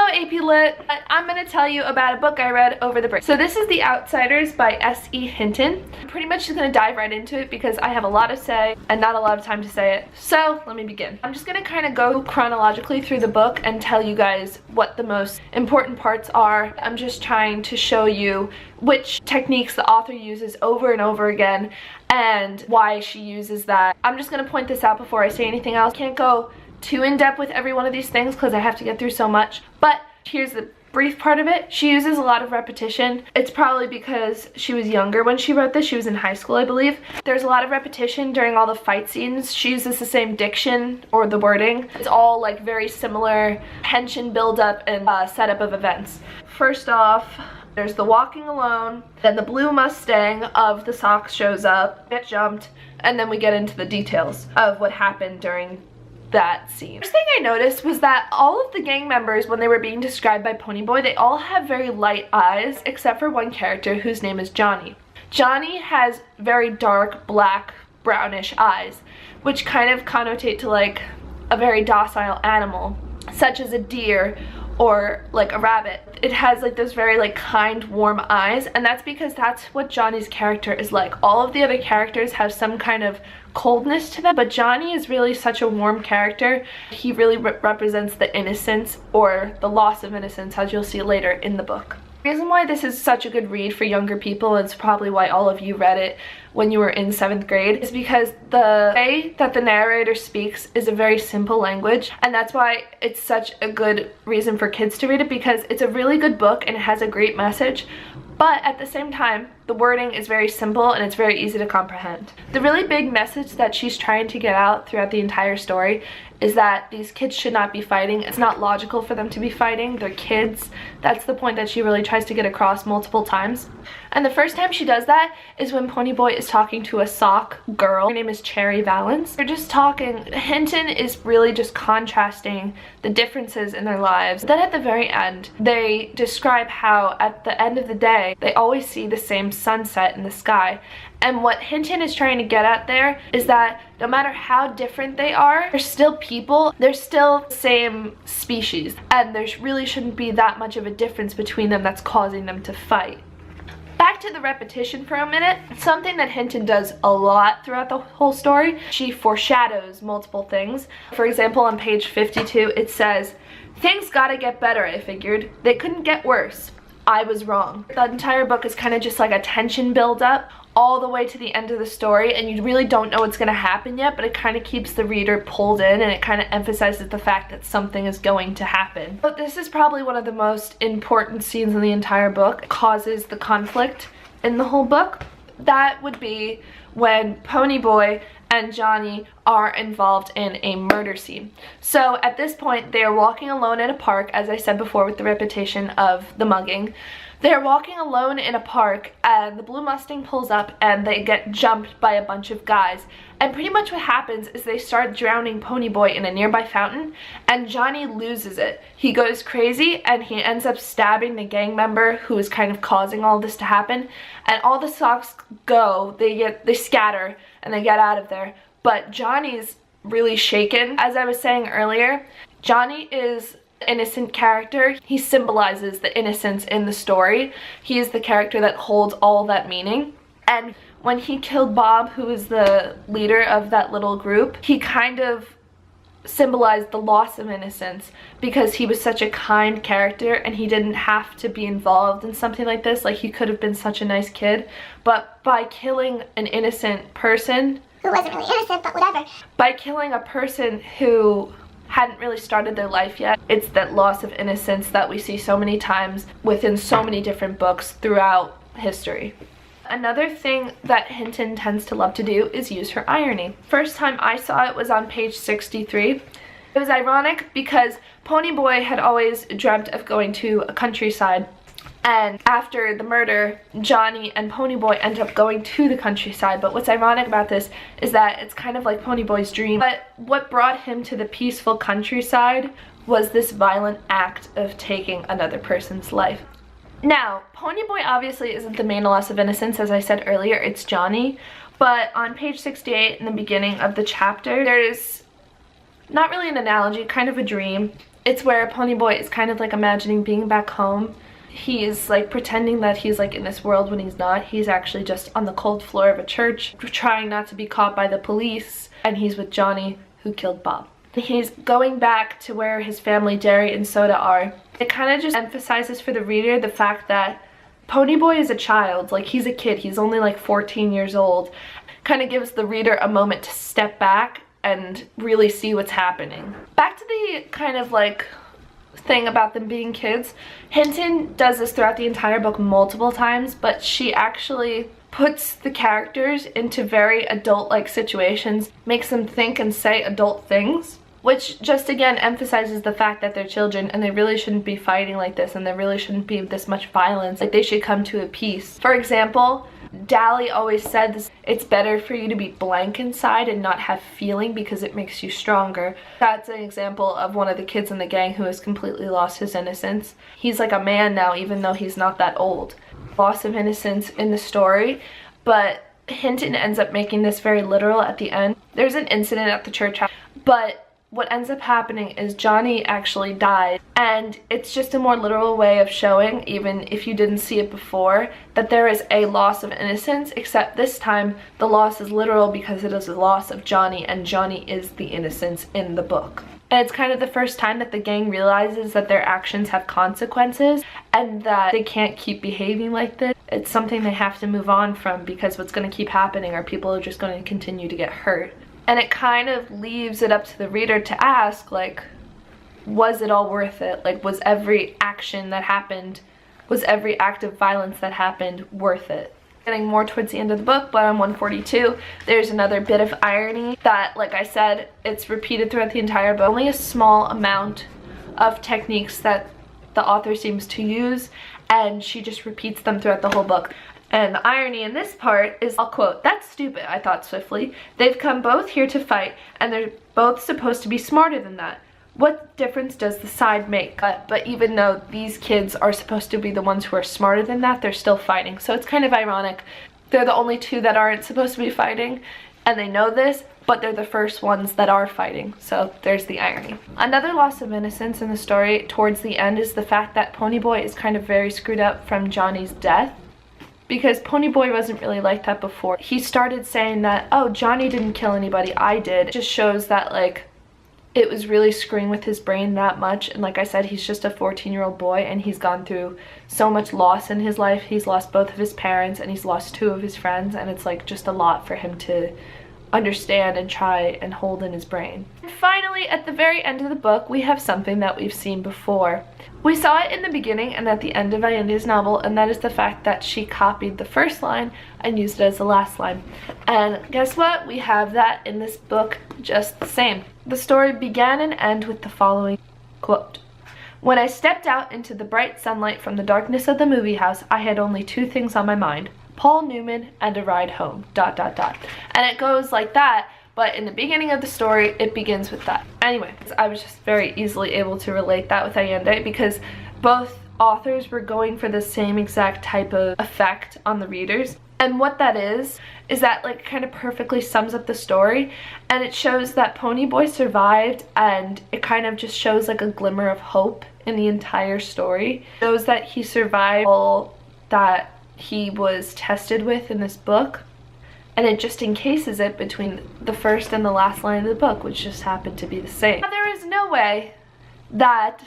AP Lit. I'm gonna tell you about a book I read over the break. So this is The Outsiders by S.E. Hinton. I'm pretty much just gonna dive right into it because I have a lot to say and not a lot of time to say it. So let me begin. I'm just gonna kind of go chronologically through the book and tell you guys what the most important parts are. I'm just trying to show you which techniques the author uses over and over again and why she uses that. I'm just gonna point this out before I say anything else. I can't go too in-depth with every one of these things because I have to get through so much, but here's the brief part of it. She uses a lot of repetition. It's probably because she was younger when she wrote this. She was in high school, I believe. There's a lot of repetition during all the fight scenes. She uses the same diction or the wording. It's all like very similar tension buildup and setup of events. First off, there's the walking alone, then the blue Mustang of the Sox shows up, gets jumped, and then we get into the details of what happened during that scene. First thing I noticed was that all of the gang members, when they were being described by Ponyboy, they all have very light eyes except for one character whose name is Johnny. Johnny has very dark black brownish eyes, which kind of connotate to like a very docile animal such as a deer or like a rabbit. It has like those very like kind, warm eyes, and that's because that's what Johnny's character is like. All of the other characters have some kind of coldness to them, but Johnny is really such a warm character. He really represents the innocence or the loss of innocence, as you'll see later in the book. The reason why this is such a good read for younger people, and it's probably why all of you read it when you were in 7th grade, is because the way that the narrator speaks is a very simple language, and that's why it's such a good reason for kids to read it, because it's a really good book and it has a great message, but at the same time the wording is very simple and it's very easy to comprehend. The really big message that she's trying to get out throughout the entire story is that these kids should not be fighting. It's not logical for them to be fighting. They're kids. That's the point that she really tries to get across multiple times. And the first time she does that is when Ponyboy is talking to a sock girl. Her name is Cherry Valance. They're just talking. Hinton is really just contrasting the differences in their lives. Then at the very end, they describe how at the end of the day, they always see the same sunset in the sky. And what Hinton is trying to get at there is that no matter how different they are, they're still people, they're still the same species, and there really shouldn't be that much of a difference between them that's causing them to fight. Back to the repetition for a minute. Something that Hinton does a lot throughout the whole story, she foreshadows multiple things. For example, on page 52 it says, "Things gotta get better, I figured. They couldn't get worse. I was wrong." The entire book is kind of just like a tension build up all the way to the end of the story, and you really don't know what's going to happen yet, but it kind of keeps the reader pulled in, and it kind of emphasizes the fact that something is going to happen. But this is probably one of the most important scenes in the entire book. It causes the conflict in the whole book. That would be when Ponyboy and Johnny are involved in a murder scene. So at this point, they are walking alone in a park, as I said before with the repetition of the mugging. They're walking alone in a park and the blue Mustang pulls up and they get jumped by a bunch of guys. And pretty much what happens is they start drowning Ponyboy in a nearby fountain, and Johnny loses it. He goes crazy and he ends up stabbing the gang member who is kind of causing all this to happen. And all the Sox go, they scatter and they get out of there. But Johnny's really shaken. As I was saying earlier, Johnny is innocent character. He symbolizes the innocence in the story. He is the character that holds all that meaning. And when he killed Bob, who is the leader of that little group, he kind of symbolized the loss of innocence because he was such a kind character and he didn't have to be involved in something like this. Like, he could have been such a nice kid, but by killing an innocent person who wasn't really innocent, but whatever, by killing a person who hadn't really started their life yet, it's that loss of innocence that we see so many times within so many different books throughout history. Another thing that Hinton tends to love to do is use her irony. First time I saw it was on page 63. It was ironic because Ponyboy had always dreamt of going to a countryside, and after the murder, Johnny and Ponyboy end up going to the countryside. But what's ironic about this is that it's kind of like Ponyboy's dream, but what brought him to the peaceful countryside was this violent act of taking another person's life. Now, Ponyboy obviously isn't the main loss of innocence. As I said earlier, it's Johnny. But on page 68, in the beginning of the chapter, there's not really an analogy, kind of a dream. It's where Ponyboy is kind of like imagining being back home. He's like pretending that he's like in this world when he's not. He's actually just on the cold floor of a church trying not to be caught by the police, and he's with Johnny, who killed Bob. He's going back to where his family, Derry and Soda, are. It kind of just emphasizes for the reader the fact that Ponyboy is a child. Like, he's a kid. He's only like 14 years old. Kind of gives the reader a moment to step back and really see what's happening. Back to the kind of like thing about them being kids. Hinton does this throughout the entire book multiple times, but she actually puts the characters into very adult-like situations, makes them think and say adult things, which just again emphasizes the fact that they're children and they really shouldn't be fighting like this, and there really shouldn't be this much violence. Like, they should come to a peace. For example, Dally always said this, it's better for you to be blank inside and not have feeling because it makes you stronger. That's an example of one of the kids in the gang who has completely lost his innocence. He's like a man now, even though he's not that old. Loss of innocence in the story, but Hinton ends up making this very literal at the end. There's an incident at the church house, but what ends up happening is Johnny actually died, and it's just a more literal way of showing, even if you didn't see it before, that there is a loss of innocence, except this time the loss is literal because it is the loss of Johnny, and Johnny is the innocence in the book. And it's kind of the first time that the gang realizes that their actions have consequences and that they can't keep behaving like this. It's something they have to move on from, because what's going to keep happening are people are just going to continue to get hurt. And it kind of leaves it up to the reader to ask, like, was it all worth it? Like, was every action that happened, was every act of violence that happened worth it? Getting more towards the end of the book, but on 142, there's another bit of irony that, like I said, it's repeated throughout the entire book. Only a small amount of techniques that the author seems to use, and she just repeats them throughout the whole book. And the irony in this part is, I'll quote, "That's stupid," I thought swiftly. "They've come both here to fight, and they're both supposed to be smarter than that. What difference does the side make?" But even though these kids are supposed to be the ones who are smarter than that, they're still fighting. So it's kind of ironic. They're the only two that aren't supposed to be fighting, and they know this, but they're the first ones that are fighting. So there's the irony. Another loss of innocence in the story towards the end is the fact that Ponyboy is kind of very screwed up from Johnny's death. Because Ponyboy wasn't really like that before. He started saying that, oh, Johnny didn't kill anybody, I did. It just shows that, like, it was really screwing with his brain that much. And like I said, he's just a 14-year-old boy, and he's gone through so much loss in his life. He's lost both of his parents, and he's lost 2 of his friends, and it's like just a lot for him to understand and try and hold in his brain. And finally, at the very end of the book, we have something that we've seen before. We saw it in the beginning and at the end of Allende's novel, and that is the fact that she copied the first line and used it as the last line. And guess what? We have that in this book just the same. The story began and ended with the following quote: "When I stepped out into the bright sunlight from the darkness of the movie house, I had only 2 things on my mind: Paul Newman and a ride home, ... And it goes like that, but in the beginning of the story, it begins with that. Anyway, I was just very easily able to relate that with Allende because both authors were going for the same exact type of effect on the readers. And what that is that, like, kind of perfectly sums up the story, and it shows that Ponyboy survived, and it kind of just shows like a glimmer of hope in the entire story. It shows that he survived all that he was tested with in this book, and it just encases it between the first and the last line of the book, which just happened to be the same. Now, there is no way that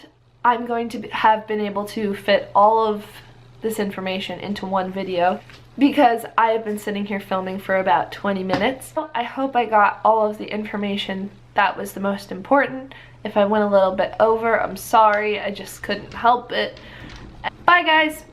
I'm going to have been able to fit all of this information into one video because I have been sitting here filming for about 20 minutes. I hope I got all of the information that was the most important. If I went a little bit over, I'm sorry, I just couldn't help it. Bye guys!